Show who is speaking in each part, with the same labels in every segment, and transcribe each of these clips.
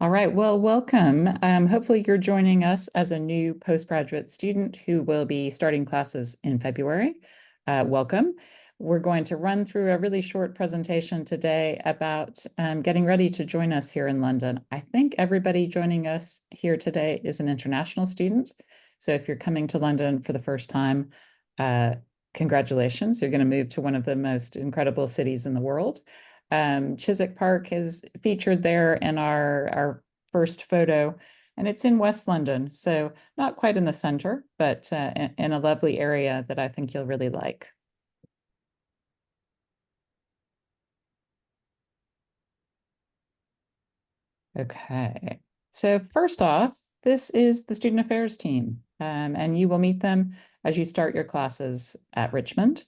Speaker 1: All right, well, welcome. Hopefully you're joining us as a new postgraduate student who will be starting classes in February. Welcome. We're going to run through a really short presentation today about getting ready to join us here in London. I think everybody joining us here today is an international student. So if you're coming to London for the first time, congratulations. You're going to move to one of the most incredible cities in the world. Chiswick Park is featured there in our first photo, and it's in West London, so not quite in the center, but in a lovely area that I think you'll really like. Okay, so first off, this is the Student Affairs team, and you will meet them as you start your classes at Richmond.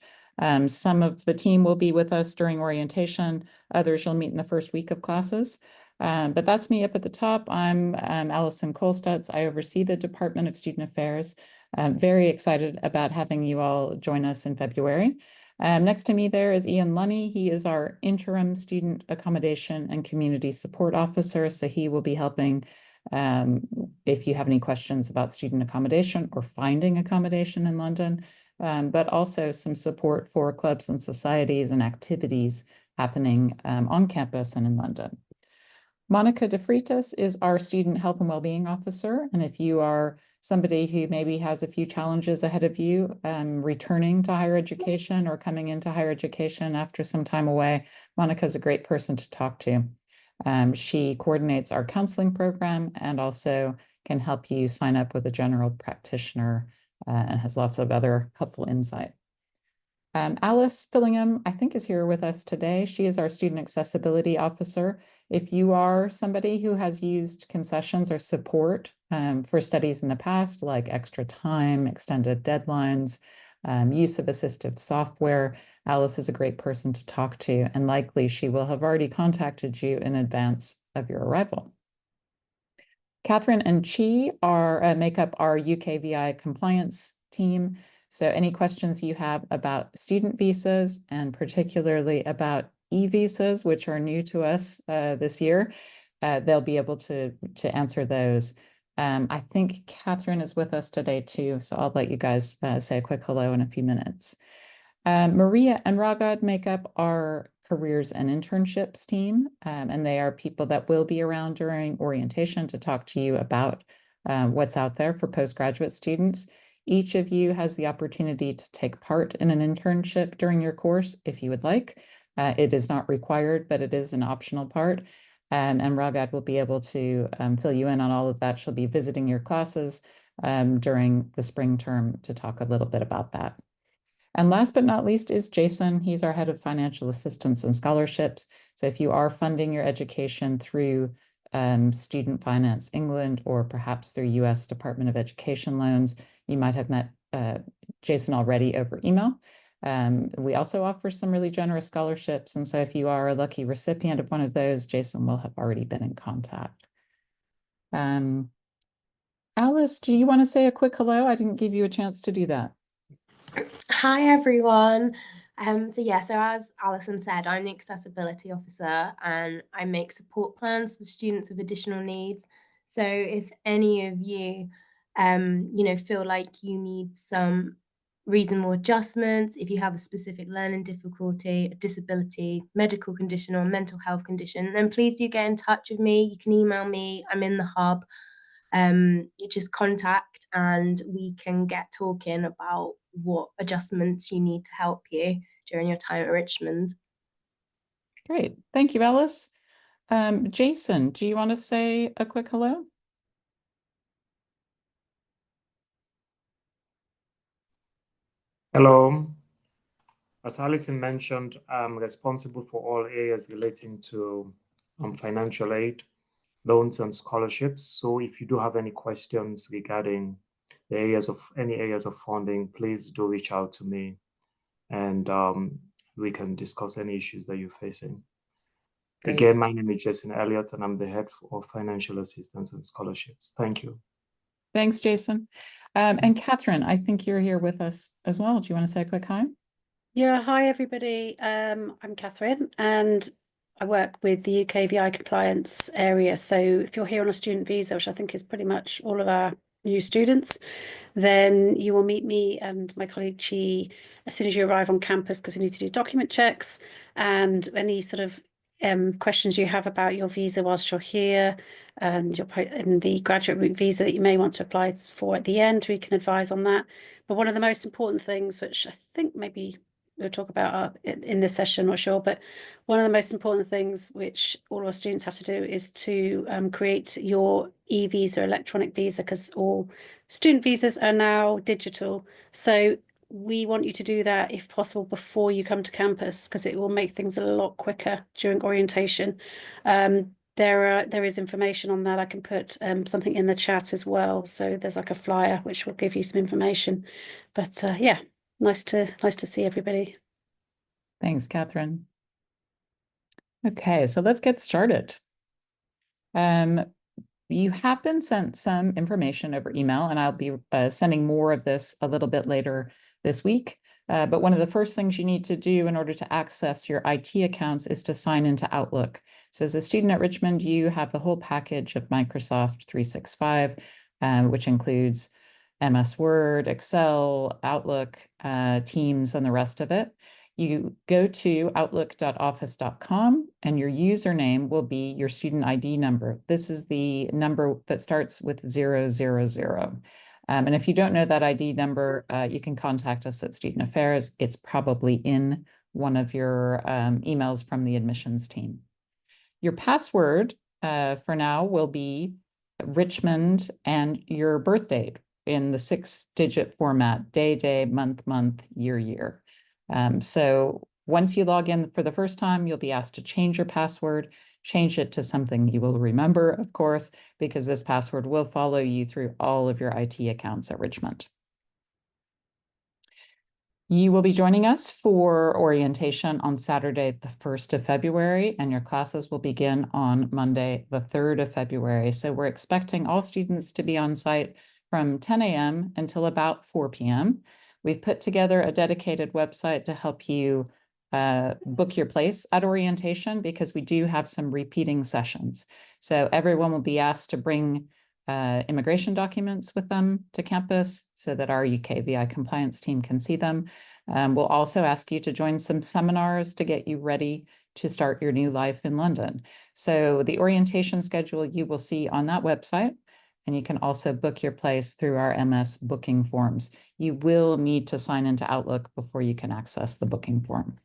Speaker 1: Some of the team will be with us during orientation, others you'll meet in the first week of classes. But that's me up at the top. I'm Alison Kolstutz. I oversee the Department of Student Affairs. I'm very excited about having you all join us in February. Next to me there is Ian Lunny. He is our interim student accommodation and community support officer. So he will be helping if you have any questions about student accommodation or finding accommodation in London, but also some support for clubs and societies and activities happening on campus and in London. Monica De Freitas is our student health and wellbeing officer. And if you are somebody who maybe has a few challenges ahead of you, returning to higher education or coming into higher education after some time away, Monica is a great person to talk to. She coordinates our counseling program and also can help you sign up with a general practitioner and has lots of other helpful insight. Alice Fillingham, I think, is here with us today. She is our student accessibility officer. If you are somebody who has used concessions or support for studies in the past, like extra time, extended deadlines, use of assistive software, Alice is a great person to talk to, and likely she will have already contacted you in advance of your arrival. Catherine and Chi make up our UKVI compliance team. So any questions you have about student visas and particularly about e-visas, which are new to us this year, they'll be able to answer those. I think Catherine is with us today too, so I'll let you guys say a quick hello in a few minutes. Maria and Ragad make up our careers and internships team, and they are people that will be around during orientation to talk to you about what's out there for postgraduate students. Each of you has the opportunity to take part in an internship during your course if you would like. It is not required, but it is an optional part. And Ragad will be able to fill you in on all of that. She'll be visiting your classes during the spring term to talk a little bit about that. And last but not least is Jason. He's our head of financial assistance and scholarships. So if you are funding your education through Student Finance England or perhaps through US Department of Education loans, you might have met Jason already over email. We also offer some really generous scholarships. And so if you are a lucky recipient of one of those, Jason will have already been in contact. Alice, do you want to say a quick hello? I didn't give you a chance to do that.
Speaker 2: Hi everyone. So as Alison said, I'm the accessibility officer and I make support plans for students with additional needs. So if any of you, feel like you need some reasonable adjustments, if you have a specific learning difficulty, a disability, medical condition or mental health condition, then please do get in touch with me. You can email me, I'm in the hub. Just contact and we can get talking about what adjustments you need to help you during your time at Richmond.
Speaker 1: Great. Thank you, Alice. Jason, do you want to say a quick hello?
Speaker 3: Hello. As Alison mentioned, I'm responsible for all areas relating to financial aid, loans, and scholarships. So if you do have any questions regarding the any areas of funding, please do reach out to me and we can discuss any issues that you're facing. Great. Again, my name is Jason Elliott and I'm the head of financial assistance and scholarships. Thank you.
Speaker 1: Thanks, Jason. And Catherine, I think you're here with us as well. Do you want to say a quick hi?
Speaker 4: Yeah, hi everybody. I'm Catherine and I work with the UK VI compliance area. So if you're here on a student visa, which I think is pretty much all of our new students, then you will meet me and my colleague Chi as soon as you arrive on campus, because we need to do document checks and any sort of questions you have about your visa whilst you're here and the graduate route visa that you may want to apply for at the end, we can advise on that. But one of the most important things, which I think maybe we'll talk about in this session, not sure, but one of the most important things which all our students have to do is to create your e-visa, electronic visa, because all student visas are now digital. So we want you to do that if possible before you come to campus, because it will make things a lot quicker during orientation. There is information on that. I can put something in the chat as well. So there's like a flyer which will give you some information. But yeah, nice to see everybody.
Speaker 1: Thanks, Catherine. Okay, so let's get started. You have been sent some information over email, and I'll be sending more of this a little bit later this week. But one of the first things you need to do in order to access your IT accounts is to sign into Outlook. So as a student at Richmond, you have the whole package of Microsoft 365, which includes MS Word, Excel, Outlook, Teams, and the rest of it. You go to outlook.office.com and your username will be your student ID number. This is the number that starts with 000. And if you don't know that ID number, you can contact us at Student Affairs. It's probably in one of your emails from the admissions team. Your password for now will be Richmond and your birth date in the 6-digit format: day, month, year. So once you log in for the first time, you'll be asked to change your password, change it to something you will remember, of course, because this password will follow you through all of your IT accounts at Richmond. You will be joining us for orientation on Saturday, the 1st of February, and your classes will begin on Monday, the 3rd of February. So we're expecting all students to be on site from 10 a.m. until about 4 p.m. We've put together a dedicated website to help you book your place at orientation, because we do have some repeating sessions. So everyone will be asked to bring immigration documents with them to campus so that our UK VI compliance team can see them. We'll also ask you to join some seminars to get you ready to start your new life in London. So the orientation schedule you will see on that website, and you can also book your place through our MS booking forms. You will need to sign into Outlook before you can access the booking form.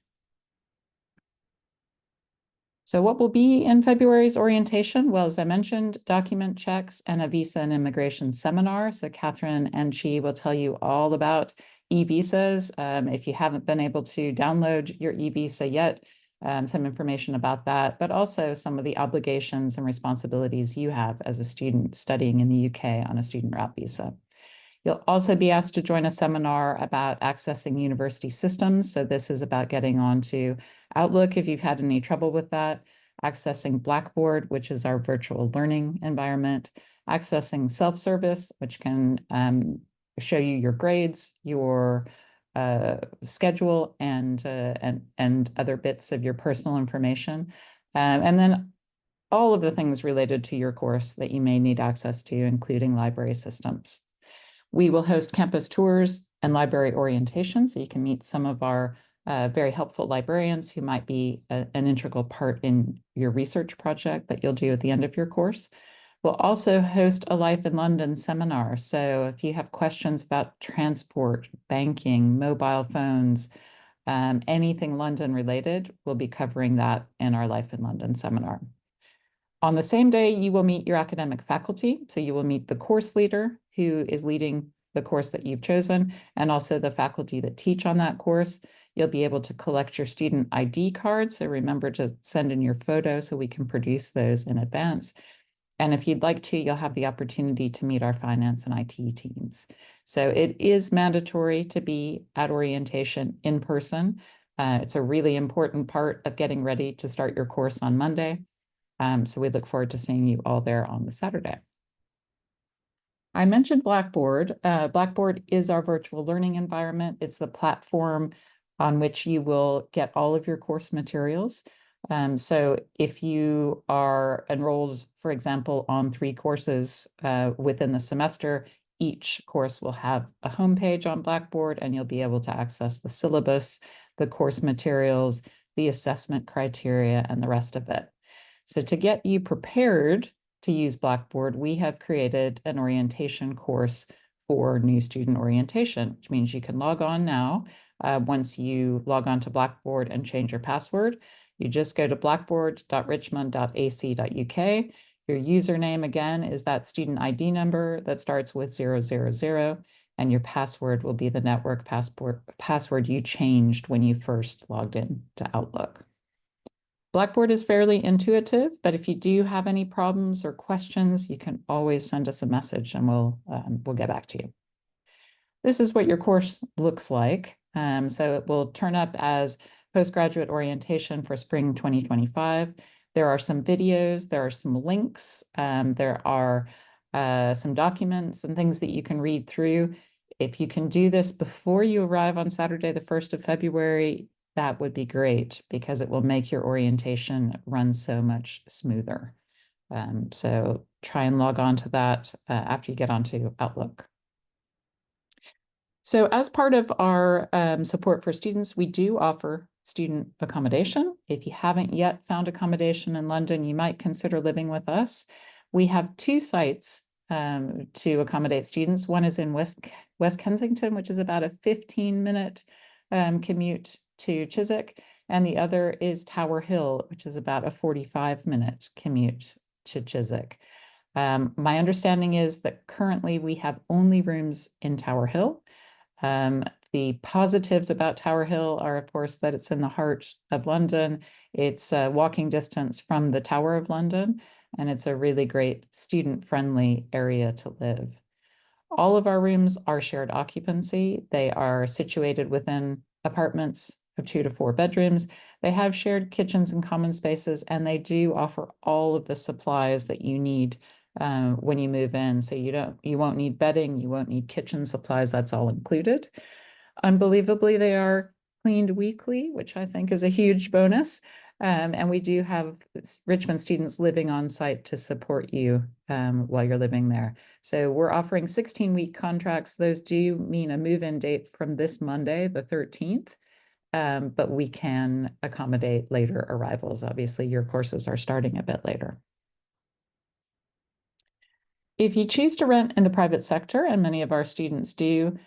Speaker 1: So what will be in February's orientation? Well, as I mentioned, document checks and a visa and immigration seminar. So Catherine and Chi will tell you all about e-visas. If you haven't been able to download your e-visa yet, some information about that, but also some of the obligations and responsibilities you have as a student studying in the UK on a student route visa. You'll also be asked to join a seminar about accessing university systems. So this is about getting onto Outlook if you've had any trouble with that, accessing Blackboard, which is our virtual learning environment, accessing self-service, which can show you your grades, your schedule, and other bits of your personal information. And then all of the things related to your course that you may need access to, including library systems. We will host campus tours and library orientation, so you can meet some of our very helpful librarians who might be an integral part in your research project that you'll do at the end of your course. We'll also host a Life in London seminar. So if you have questions about transport, banking, mobile phones, anything London related, we'll be covering that in our Life in London seminar. On the same day, you will meet your academic faculty. So you will meet the course leader who is leading the course that you've chosen, and also the faculty that teach on that course. You'll be able to collect your student ID cards. So remember to send in your photo so we can produce those in advance. And if you'd like to, you'll have the opportunity to meet our finance and IT teams. So it is mandatory to be at orientation in person. It's a really important part of getting ready to start your course on Monday. So we look forward to seeing you all there on the Saturday. I mentioned Blackboard. Blackboard is our virtual learning environment. It's the platform on which you will get all of your course materials. So if you are enrolled, for example, on 3 courses within the semester, each course will have a homepage on Blackboard, and you'll be able to access the syllabus, the course materials, the assessment criteria, and the rest of it. So to get you prepared to use Blackboard, we have created an orientation course for new student orientation, which means you can log on now. Once you log on to Blackboard and change your password, you just go to blackboard.richmond.ac.uk. Your username, again, is that student ID number that starts with 000, and your password will be the network password you changed when you first logged in to Outlook. Blackboard is fairly intuitive, but if you do have any problems or questions, you can always send us a message and we'll get back to you. This is what your course looks like. So it will turn up as postgraduate orientation for spring 2025. There are some videos, there are some links, there are some documents and things that you can read through. If you can do this before you arrive on Saturday, the 1st of February, that would be great because it will make your orientation run so much smoother. So try and log on to that after you get onto Outlook. So as part of our support for students, we do offer student accommodation. If you haven't yet found accommodation in London, you might consider living with us. We have 2 sites to accommodate students. One is in West Kensington, which is about a 15-minute commute to Chiswick, and the other is Tower Hill, which is about a 45-minute commute to Chiswick. My understanding is that currently we have only rooms in Tower Hill. The positives about Tower Hill are, of course, that it's in the heart of London. It's walking distance from the Tower of London, and it's a really great student-friendly area to live. All of our rooms are shared occupancy. They are situated within apartments of 2 to 4 bedrooms. They have shared kitchens and common spaces, and they do offer all of the supplies that you need when you move in. So you won't need bedding, you won't need kitchen supplies, that's all included. Unbelievably, they are cleaned weekly, which I think is a huge bonus. And we do have Richmond students living on site to support you while you're living there. So we're offering 16-week contracts. Those do mean a move-in date from this Monday, the 13th, but we can accommodate later arrivals. Obviously, your courses are starting a bit later. If you choose to rent in the private sector, and many of our students do,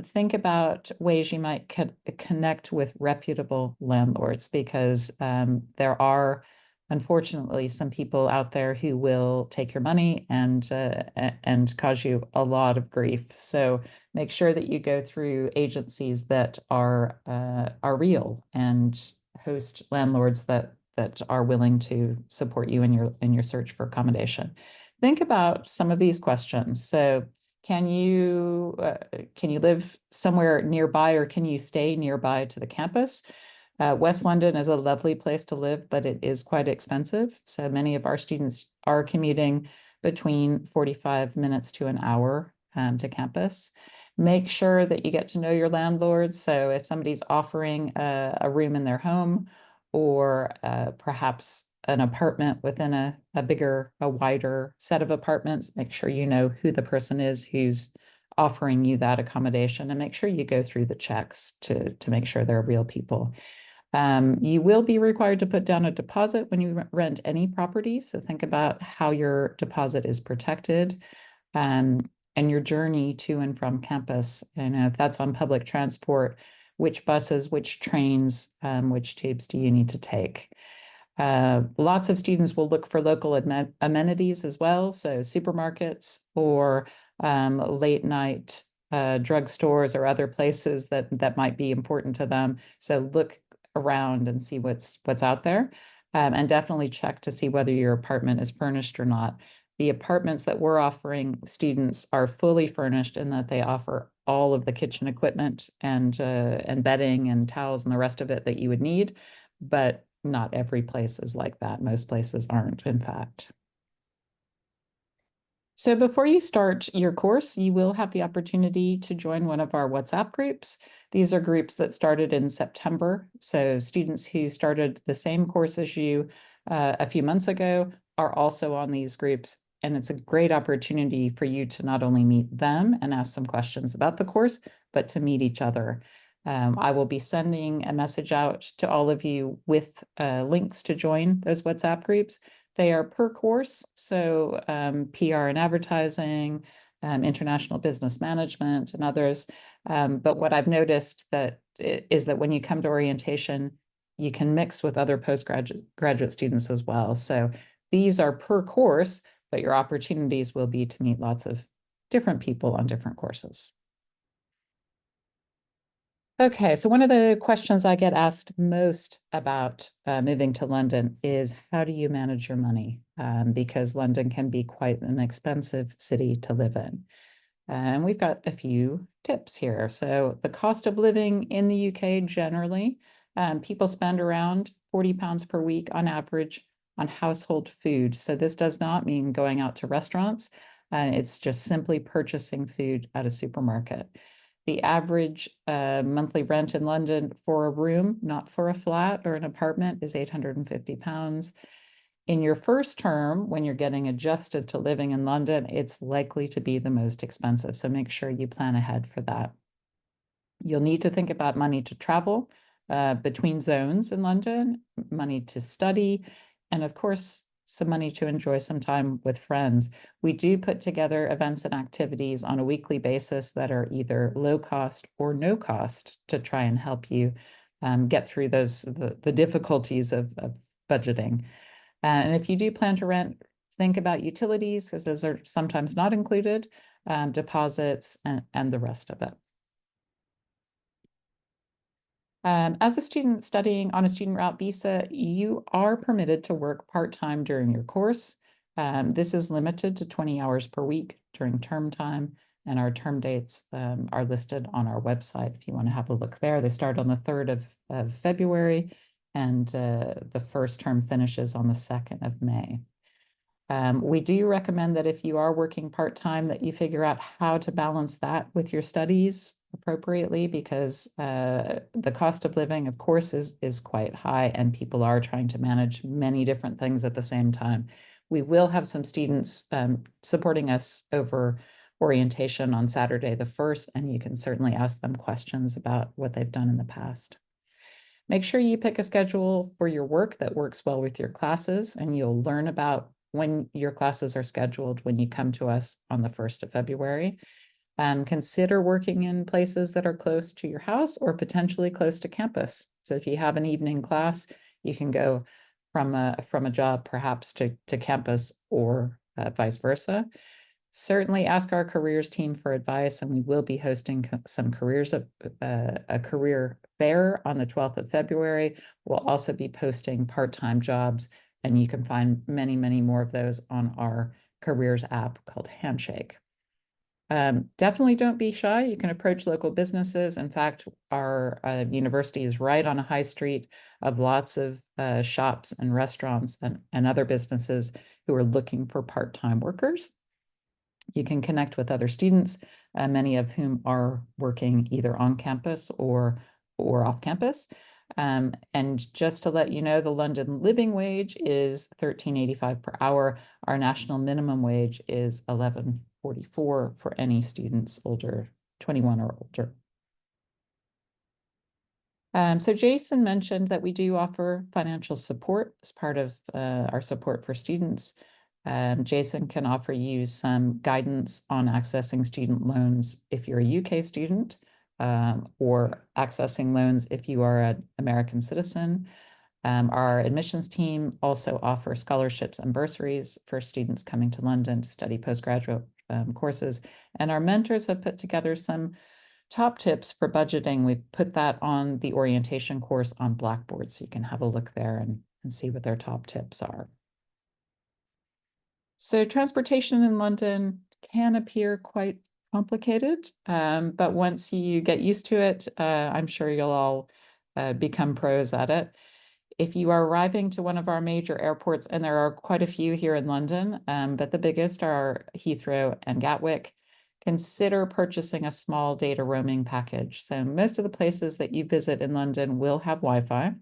Speaker 1: think about ways you might connect with reputable landlords, because there are, unfortunately, some people out there who will take your money and cause you a lot of grief. So make sure that you go through agencies that are real and host landlords that are willing to support you in your search for accommodation. Think about some of these questions. So can you live somewhere nearby, or can you stay nearby to the campus? West London is a lovely place to live, but it is quite expensive. So many of our students are commuting between 45 minutes to an hour to campus. Make sure that you get to know your landlords. So if somebody's offering a room in their home, or perhaps an apartment within a wider set of apartments, make sure you know who the person is who's offering you that accommodation, and make sure you go through the checks to make sure they're real people. You will be required to put down a deposit when you rent any property, so think about how your deposit is protected, and your journey to and from campus. And if that's on public transport, which buses, which trains, which tubes do you need to take? Lots of students will look for local amenities as well, so supermarkets or late night drugstores or other places that might be important to them. So look around and see what's out there, and definitely check to see whether your apartment is furnished or not. The apartments that we're offering students are fully furnished in that they offer all of the kitchen equipment and bedding and towels and the rest of it that you would need, but not every place is like that. Most places aren't, in fact. So before you start your course, you will have the opportunity to join one of our WhatsApp groups. These are groups that started in September. So students who started the same course as you a few months ago are also on these groups. And it's a great opportunity for you to not only meet them and ask some questions about the course, but to meet each other. I will be sending a message out to all of you with links to join those WhatsApp groups. They are per course, so PR and advertising, international business management, and others. But what I've noticed is that when you come to orientation, you can mix with other postgraduate students as well. So these are per course, but your opportunities will be to meet lots of different people on different courses. Okay, so one of the questions I get asked most about moving to London is how do you manage your money? Because London can be quite an expensive city to live in. And we've got a few tips here. So the cost of living in the UK generally, people spend around £40 per week on average on household food. So this does not mean going out to restaurants. It's just simply purchasing food at a supermarket. The average monthly rent in London for a room, not for a flat or an apartment, is £850. In your first term, when you're getting adjusted to living in London, it's likely to be the most expensive. So make sure you plan ahead for that. You'll need to think about money to travel between zones in London, money to study, and of course, some money to enjoy some time with friends. We do put together events and activities on a weekly basis that are either low cost or no cost to try and help you get through the difficulties of budgeting. And if you do plan to rent, think about utilities, because those are sometimes not included, deposits, and the rest of it. As a student studying on a student route visa, you are permitted to work part-time during your course. This is limited to 20 hours per week during term time, and our term dates are listed on our website if you want to have a look there. They start on the 3rd of February, and the first term finishes on the 2nd of May. We do recommend that if you are working part-time, that you figure out how to balance that with your studies appropriately, because the cost of living, of course, is quite high, and people are trying to manage many different things at the same time. We will have some students supporting us over orientation on Saturday the 1st, and you can certainly ask them questions about what they've done in the past. Make sure you pick a schedule for your work that works well with your classes, and you'll learn about when your classes are scheduled when you come to us on the 1st of February. Consider working in places that are close to your house or potentially close to campus. So if you have an evening class, you can go from a job perhaps to campus, or vice versa. Certainly ask our careers team for advice, and we will be hosting some a career fair on the 12th of February. We'll also be posting part-time jobs, and you can find many, many more of those on our careers app called Handshake. Definitely don't be shy. You can approach local businesses. In fact, our university is right on a high street of lots of shops and restaurants and other businesses who are looking for part-time workers. You can connect with other students, many of whom are working either on campus or off campus. And just to let you know, the London living wage is £13.85 per hour. Our national minimum wage is £11.44 for any students 21 or older. So Jason mentioned that we do offer financial support as part of our support for students. Jason can offer you some guidance on accessing student loans if you're a UK student, or accessing loans if you are an American citizen. Our admissions team also offers scholarships and bursaries for students coming to London to study postgraduate courses. And our mentors have put together some top tips for budgeting. We put that on the orientation course on Blackboard, so you can have a look there and see what their top tips are. So transportation in London can appear quite complicated, but once you get used to it, I'm sure you'll all become pros at it. if you are arriving to one of our major airports, and there are quite a few here in London, but the biggest are Heathrow and Gatwick, consider purchasing a small data roaming package. So most of the places that you visit in London will have Wi-Fi,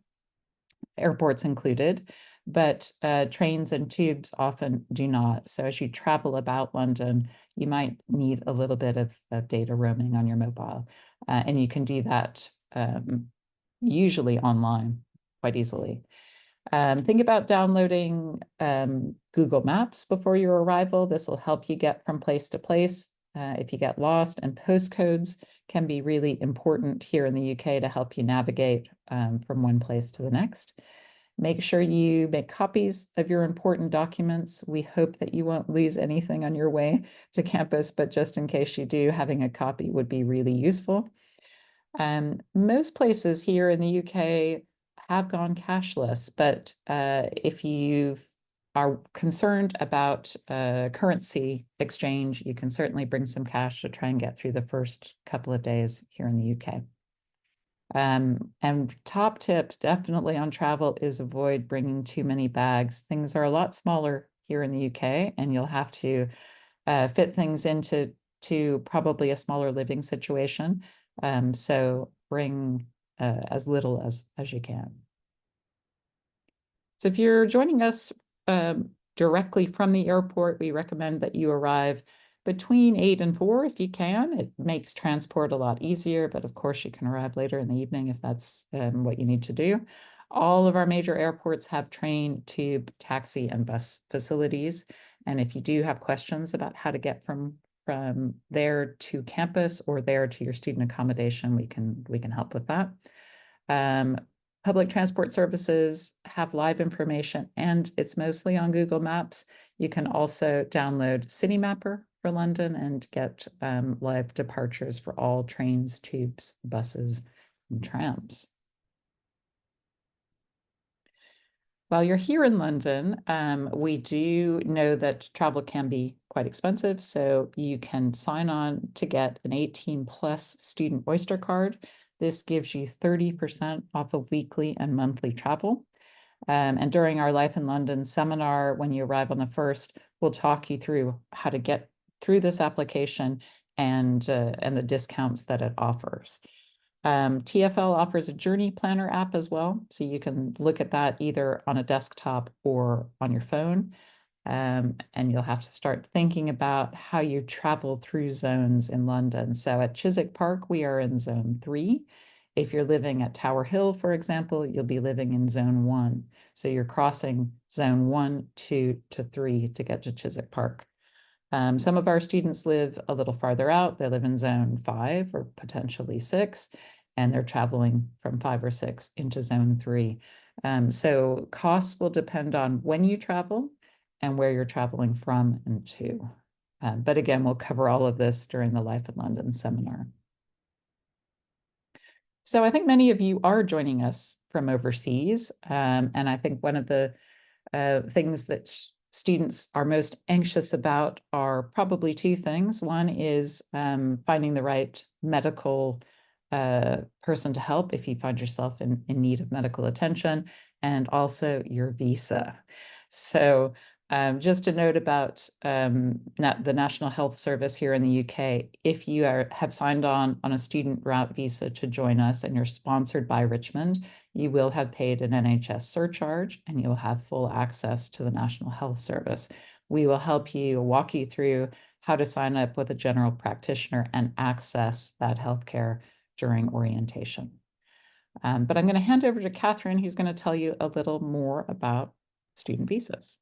Speaker 1: airports included, but trains and tubes often do not. So as you travel about London, you might need a little bit of data roaming on your mobile. And you can do that usually online quite easily. Think about downloading Google Maps before your arrival. This will help you get from place to place if you get lost, and postcodes can be really important here in the UK to help you navigate from one place to the next. Make sure you make copies of your important documents. We hope that you won't lose anything on your way to campus, but just in case you do, having a copy would be really useful. Most places here in the UK have gone cashless, but if you are concerned about currency exchange, you can certainly bring some cash to try and get through the first couple of days here in the UK. And top tip definitely on travel is avoid bringing too many bags. Things are a lot smaller here in the UK, and you'll have to fit things into probably a smaller living situation. So bring as little as you can. So if you're joining us directly from the airport, we recommend that you arrive between 8 and 4 if you can. It makes transport a lot easier, but of course you can arrive later in the evening if that's what you need to do. All of our major airports have train, tube, taxi, and bus facilities. And if you do have questions about how to get from there to campus or there to your student accommodation, we can help with that. Public transport services have live information, and it's mostly on Google Maps. You can also download City Mapper for London and get live departures for all trains, tubes, buses, and trams. While you're here in London, we do know that travel can be quite expensive, so you can sign on to get an 18+ student Oyster card. This gives you 30% off of weekly and monthly travel. And during our Life in London seminar, when you arrive on the 1st, we'll talk you through how to get through this application and the discounts that it offers. TfL offers a journey planner app as well, so you can look at that either on a desktop or on your phone. And you'll have to start thinking about how you travel through zones in London. So at Chiswick Park, we are in Zone 3. If you're living at Tower Hill, for example, you'll be living in Zone 1. So you're crossing Zone 1, 2 to 3 to get to Chiswick Park. Some of our students live a little farther out. They live in Zone 5 or potentially 6, and they're traveling from 5 or 6 into Zone 3. So costs will depend on when you travel and where you're traveling from and to. But again, we'll cover all of this during the Life in London seminar. So I think many of you are joining us from overseas. And I think one of the things that students are most anxious about are probably 2 things. One is finding the right medical person to help if you find yourself in need of medical attention, and also your visa. So just a note about the National Health Service here in the UK. If you have signed on a student route visa to join us and you're sponsored by Richmond, you will have paid an NHS surcharge and you'll have full access to the National Health Service. We will help you, walk you through how to sign up with a general practitioner and access that healthcare during orientation. But I'm going to hand over to Catherine, who's going to tell you a little more about student visas.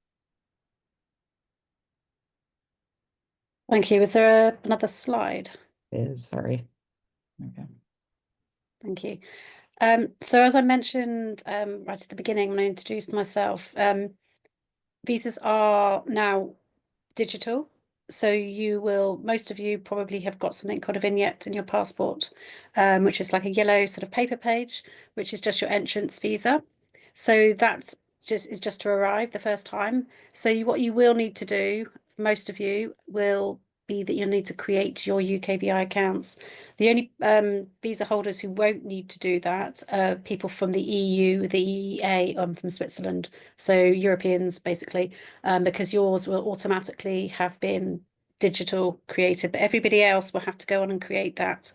Speaker 4: Thank you. Is there another slide?
Speaker 1: Sorry. Okay.
Speaker 4: Thank you. So as I mentioned right at the beginning when I introduced myself, visas are now digital. So most of you probably have got something called a vignette in your passport, which is like a yellow sort of paper page, which is just your entrance visa. So that's just to arrive the first time. So what you will need to do, most of you will be that you'll need to create your UKVI accounts. The only visa holders who won't need to do that are people from the EU, the EEA, from Switzerland, so Europeans basically, because yours will automatically have been digital created, but everybody else will have to go on and create that.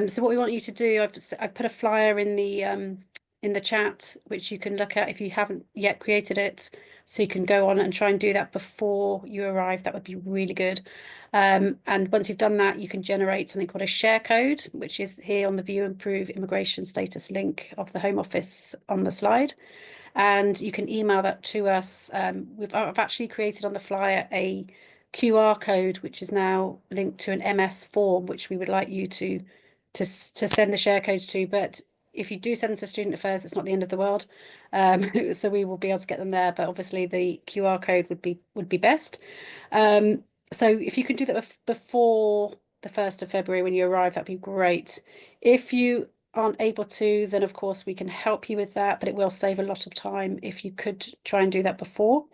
Speaker 4: So what we want you to do, I've put a flyer in the chat, which you can look at if you haven't yet created it. So you can go on and try and do that before you arrive. That would be really good. And once you've done that, you can generate something called a share code, which is here on the View and Prove Immigration Status link of the Home Office on the slide. And you can email that to us. I've actually created on the flyer a QR code, which is now linked to an MS form, which we would like you to send the share codes to. But if you do send them to Student Affairs, it's not the end of the world. So we will be able to get them there, but obviously the QR code would be best. So if you can do that before the 1st of February when you arrive, that'd be great. If you aren't able to, then of course we can help you with that, but it will save a lot of time if you could try and do that before.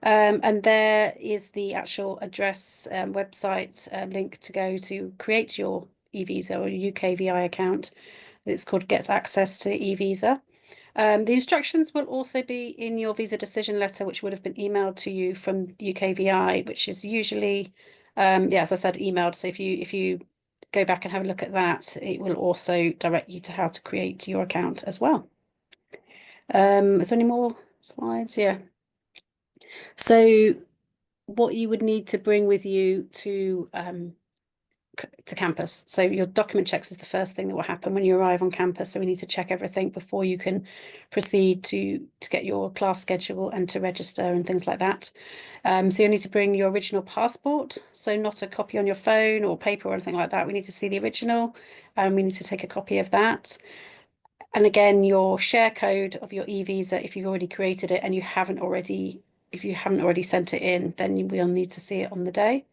Speaker 4: And there is the actual address website link to go to create your e-visa or UKVI account. It's called Get Access to e-visa. The instructions will also be in your visa decision letter, which would have been emailed to you from the UKVI, which is usually, as I said, emailed. So if you go back and have a look at that, it will also direct you to how to create your account as well. Is there any more slides? Yeah. So what you would need to bring with you to campus. So your document checks is the first thing that will happen when you arrive on campus. So we need to check everything before you can proceed to get your class schedule and to register and things like that. So you need to bring your original passport. So not a copy on your phone or paper or anything like that. We need to see the original, and we need to take a copy of that. And again, your share code of your e-visa, if you've already created it and you haven't already sent it in, then we'll need to see it on the day.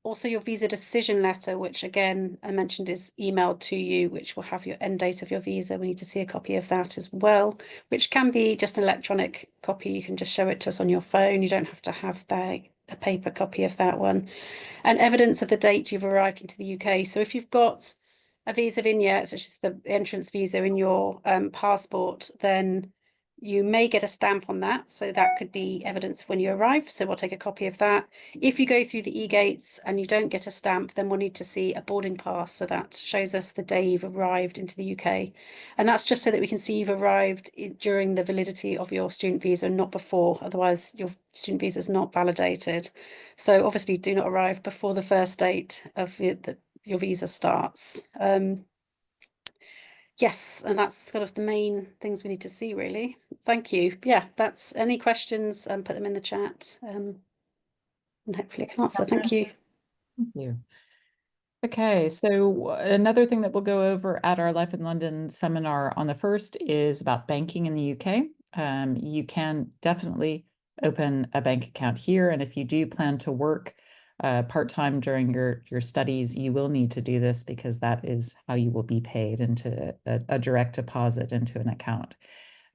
Speaker 4: Also your visa decision letter, which again, I mentioned is emailed to you, which will have your end date of your visa. We need to see a copy of that as well, which can be just an electronic copy. You can just show it to us on your phone. You don't have to have a paper copy of that one. And evidence of the date you've arrived into the UK. So if you've got a visa vignette, which is the entrance visa in your passport, then you may get a stamp on that. So that could be evidence when you arrive. So we'll take a copy of that. If you go through the e-gates and you don't get a stamp, then we'll need to see a boarding pass. So that shows us the day you've arrived into the UK. And that's just so that we can see you've arrived during the validity of your student visa, not before. Otherwise, your student visa is not validated. So obviously do not arrive before the first date of your visa starts. Yes, and that's sort of the main things we need to see, really. Thank you. Yeah, that's any questions, put them in the chat, and hopefully I can answer. Thank you.
Speaker 1: Thank you. Okay, so another thing that we'll go over at our Life in London seminar on the 1st is about banking in the UK. You can definitely open a bank account here, and if you do plan to work part-time during your studies, you will need to do this because that is how you will be paid into a direct deposit into an account.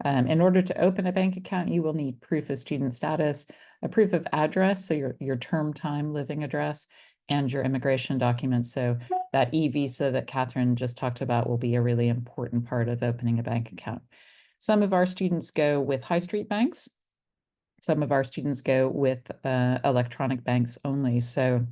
Speaker 1: In order to open a bank account, you will need proof of student status, a proof of address, so your term time living address, and your immigration documents. So that e-visa that Catherine just talked about will be a really important part of opening a bank account. Some of our students go with high street banks. Some of our students go with electronic banks only. So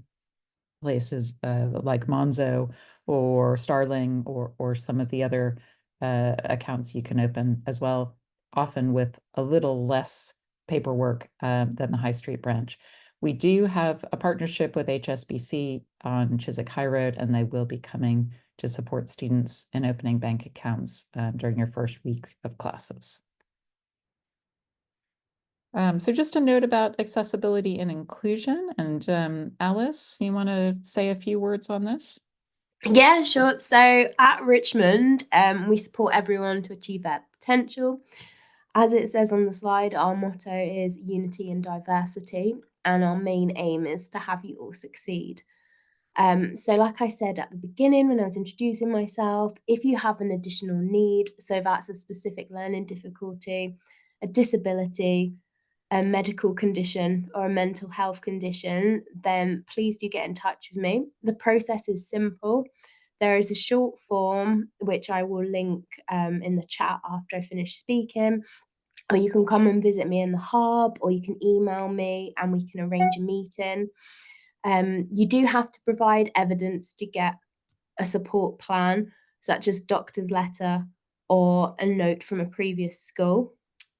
Speaker 1: places like Monzo or Starling or some of the other accounts you can open as well, often with a little less paperwork than the high street branch. We do have a partnership with HSBC on Chiswick High Road, and they will be coming to support students in opening bank accounts during your first week of classes. So just a note about accessibility and inclusion, and Alice, you want to say a few words on this?
Speaker 2: Yeah, sure. So at Richmond, we support everyone to achieve their potential. As it says on the slide, our motto is unity and diversity, and our main aim is to have you all succeed. So like I said at the beginning when I was introducing myself, if you have an additional need, so that's a specific learning difficulty, a disability, a medical condition or a mental health condition, then please do get in touch with me. The process is simple. There is a short form, which I will link in the chat after I finish speaking, or you can come and visit me in the hub, or you can email me and we can arrange a meeting. You do have to provide evidence to get a support plan, such as doctor's letter or a note from a previous school.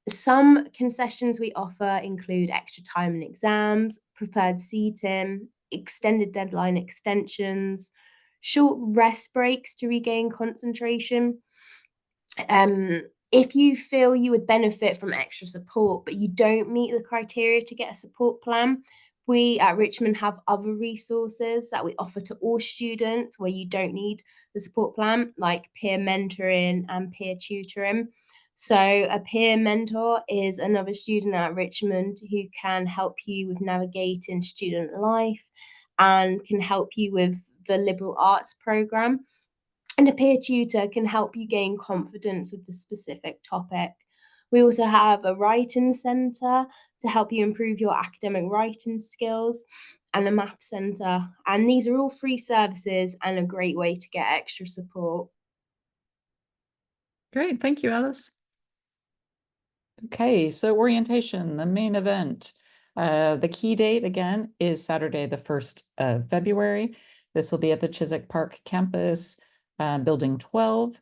Speaker 2: Some concessions we offer include extra time in exams, preferred seating, extended deadline extensions, short rest breaks to regain concentration. If you feel you would benefit from extra support, but you don't meet the criteria to get a support plan, we at Richmond have other resources that we offer to all students where you don't need the support plan, like peer mentoring and peer tutoring. So a peer mentor is another student at Richmond who can help you with navigating student life and can help you with the liberal arts programme. And a peer tutor can help you gain confidence with the specific topic. We also have a writing centre to help you improve your academic writing skills, and a math centre. And these are all free services and a great way to get extra support.
Speaker 1: Great, thank you, Alice. Okay, so orientation, the main event. The key date again is Saturday, the 1st of February. This will be at the Chiswick Park campus, building 12.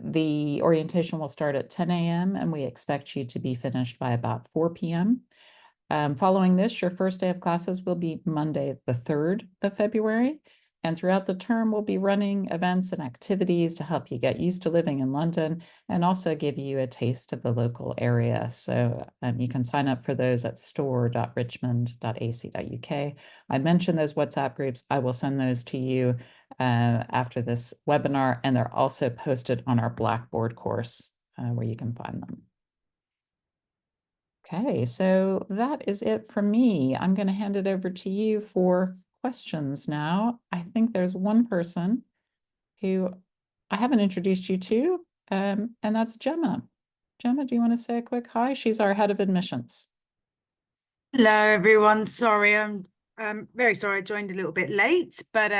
Speaker 1: The orientation will start at 10 a.m. and we expect you to be finished by about 4 p.m. Following this, your first day of classes will be Monday, the 3rd of February. And throughout the term, we'll be running events and activities to help you get used to living in London and also give you a taste of the local area. So you can sign up for those at store.richmond.ac.uk. I mentioned those WhatsApp groups. I will send those to you after this webinar, and they're also posted on our Blackboard course where you can find them. Okay, so that is it from me. I'm going to hand it over to you for questions now. I think there's one person who I haven't introduced you to, and that's Gemma. Gemma, do you want to say a quick hi? She's our head of admissions.
Speaker 5: Hello, everyone. Sorry, I'm very sorry I joined a little bit late, but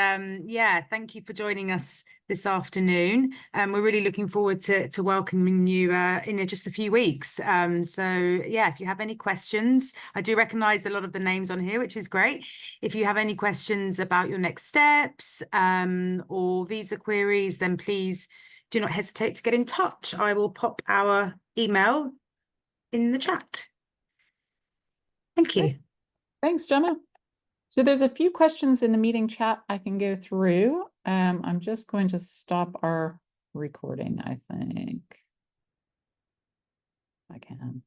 Speaker 5: yeah, thank you for joining us this afternoon. We're really looking forward to welcoming you in just a few weeks. So yeah, if you have any questions, I do recognise a lot of the names on here, which is great. If you have any questions about your next steps or visa queries, then please do not hesitate to get in touch. I will pop our email in the chat. Thank you.
Speaker 1: Thanks, Gemma. So there's a few questions in the meeting chat I can go through. I'm just going to stop our recording, I think. I can.